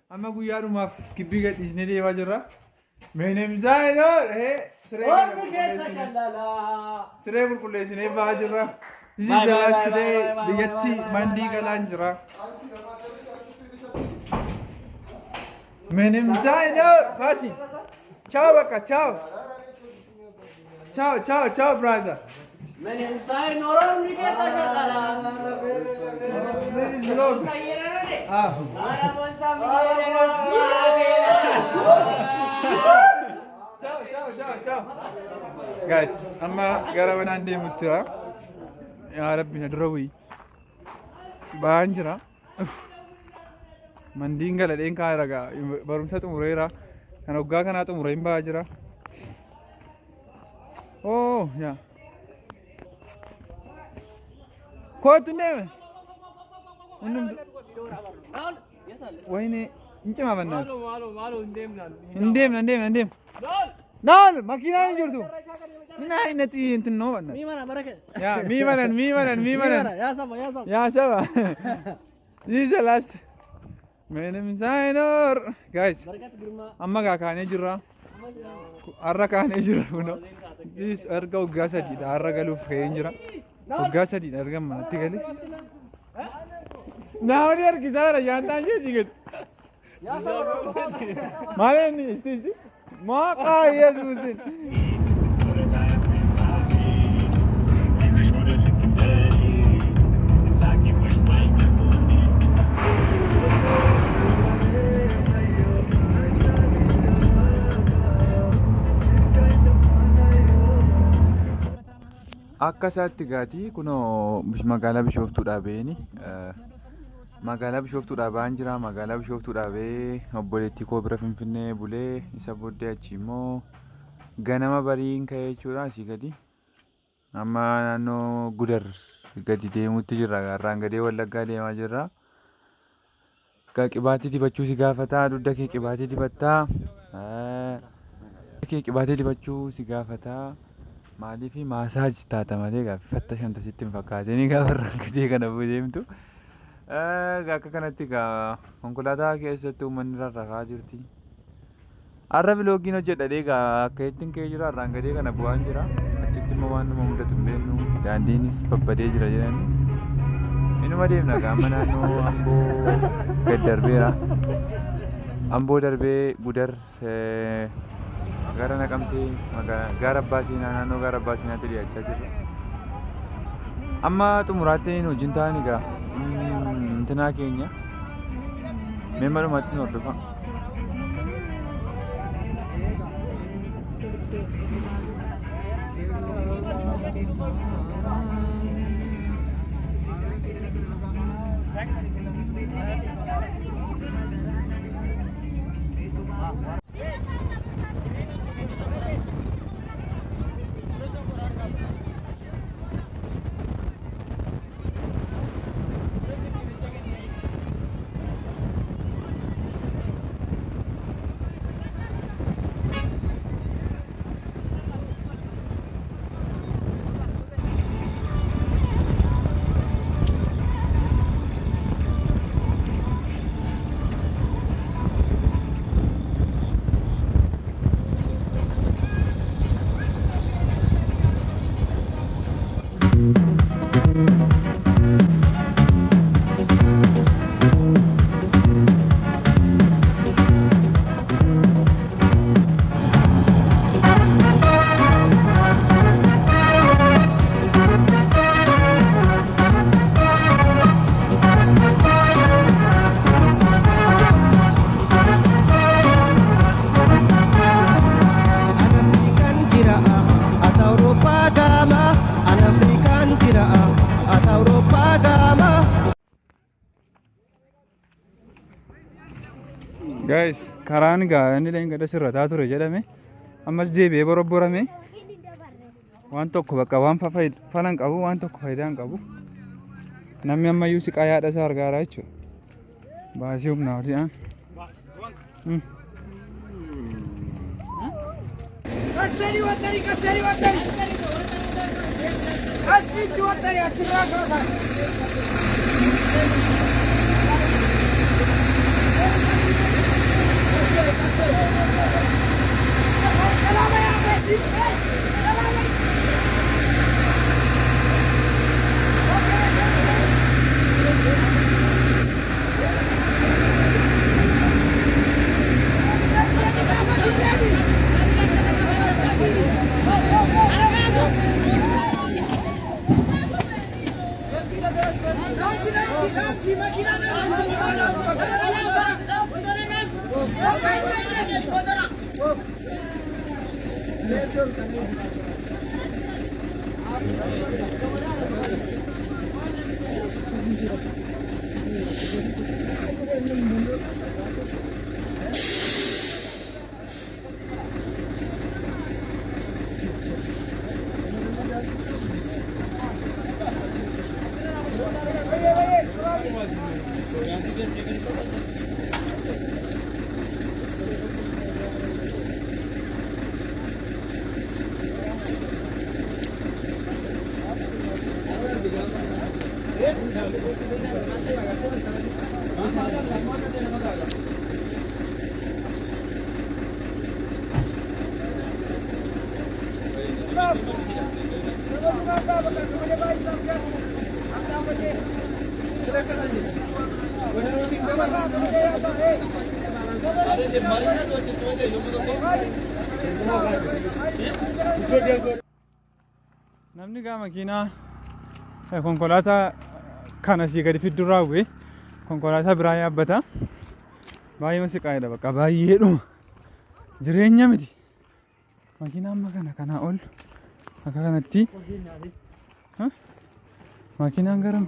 Amma guyyaadhumaaf gibbii gadhiisnee deemaa jirra. Meenemzaayinoo siree qulqulleessinee ba'aa jirra. This is the last day biyyatti mandii galaan jira. Meenemzaayinoo Faasi. Ciao bakka ciao. Ciao ciao ciao brother. Meenemzaayinoo ni keessa Ciao. Guys, amma gara manaan deemutti jira. Yaa Rabbi na dura wayii. Ba'aan jira. Mandiin galadheen kaa ragaa barumsa xumureera. Kan waggaa kanaa xumureen ba'aa jira. Oh, yaa. Kootu deeme. Wayne incima bannaan. Indeemna. Naal makiinaan hin jirtu. Minaa innati intin noo bannaan. Miimana barake. Yaa miimanan. Yaa saba. This is the last. Meenemzaayinoor. Guys. Amma gaa kaanee jirra. Har'a kaanee jirra kuno. This erga waggaa sadiidha. Har'a galuuf ka'een jira. Waggaa sadiidha erga manatti galee. Naawni harkisaara yaantaan jechuun gadi. Maal inni isti maqaa Yesuusin. Akka isaatti gaatii kunoo magaalaa Bishooftuudhaa beeni. Magaalaa Bishooftuudhaa ba'aan jira. Magaalaa Bishooftuudhaa ba'ee obboleettii koo bira Finfinnee bulee isa booddee achi immoo ganama bariin ka'ee jechuudha asii gadi. Amma naannoo Gudar gadi deemuutti jirra. Har'aan gadee Wallaggaa deemaa jirra. Qibaatii dibachuu si gaafata. Dugda kee qibaatii dibattaa. Qibaatii dibachuu si gaafata. Maaliif maasaaj taata malee gaaffatta shanta sitti hin fakkaatiin gaafa rakkatee kana deemtu. Akka kanatti konkolaataa keessatti uummanni rarrafaa jirti. Har'a biloogiin hojjedhadhee akka ittiin ka'ee jira. Har'aan gadee kana bu'aan jira. Achitti immoo waan nama mudatu hin beeknu. Daandiinis babbadee jira jedhanii. Inuma deemna amma naannoo Amboo gad darbeera. Amboo darbee Gudar gara Naqamtee gara Abbaa Siinaa naannoo gara Abbaa Siinaatti dhiyaachaa jirra. Amma xumuraatti hojiin ta'an egaa intinaa keenya meemma dhumatti nu hordofa. Guys, karaan gaa inni leenga dasirrataa ture jedhame ammas deebi'ee borobborame waan tokko bakka waan falan qabu waan tokko faayidaa hin qabu. Namni ammayyuu siqaa yaada isaa argaaraa jechuudha. Baasii humnaa oliidhaan. Kasari watari asirraa kaasan. Namni gaa makiinaa konkolaataa kan asii gadi fiddu raawwe konkolaataa biraa yaabbata. Baay'ee masiqaa'edha bakka baay'eedhuma jireenya miti. Makiinaa amma kanaa ol akka kanatti makiinaan gara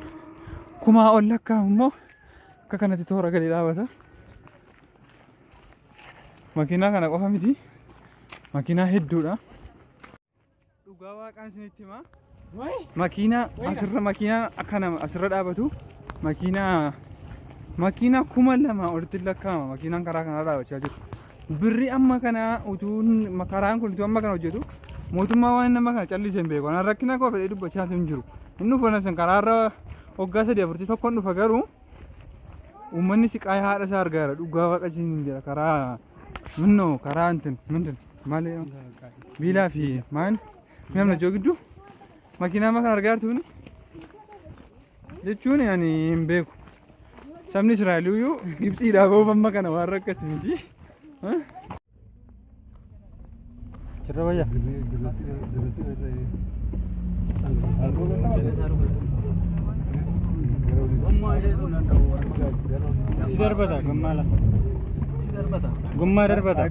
kumaa ol lakkaa'amu immoo akka kanatti toora gadi dhaabata. Makiinaa kana qofa miti makiinaa hedduudha. Dhugaa waaqaan isinitti himaa. Makiinaa asirra makiinaa akkana asirra dhaabatu makiinaa 2,000 olitti lakkaa'ama makiinaan karaa kanarra dhaabachaa jiru. Birri amma kana utuun karaan kun amma kana hojjetu mootummaa waan nama kana callisee hin beeku. Ana rakkina koo fedhee dubbachaa hin jiru. Inni uffanna san karaarra waggaa 3-4 tokkoon dhufa garuu uummanni siqaa haadha isaa argaara. Dhugaa waaqa hin jira karaa minnoo karaa intin malee biilaa fi maan namna joogiddu makiinaa amma kana argaartuuni jechuun ani hin beeku. Sabni Israa'eliyyuu Gibxiidhaa ba'uuf amma kana waan rakkate miti. Cirra wayya. Si darbata gommaa la. Si darbata. Gommaa darbata.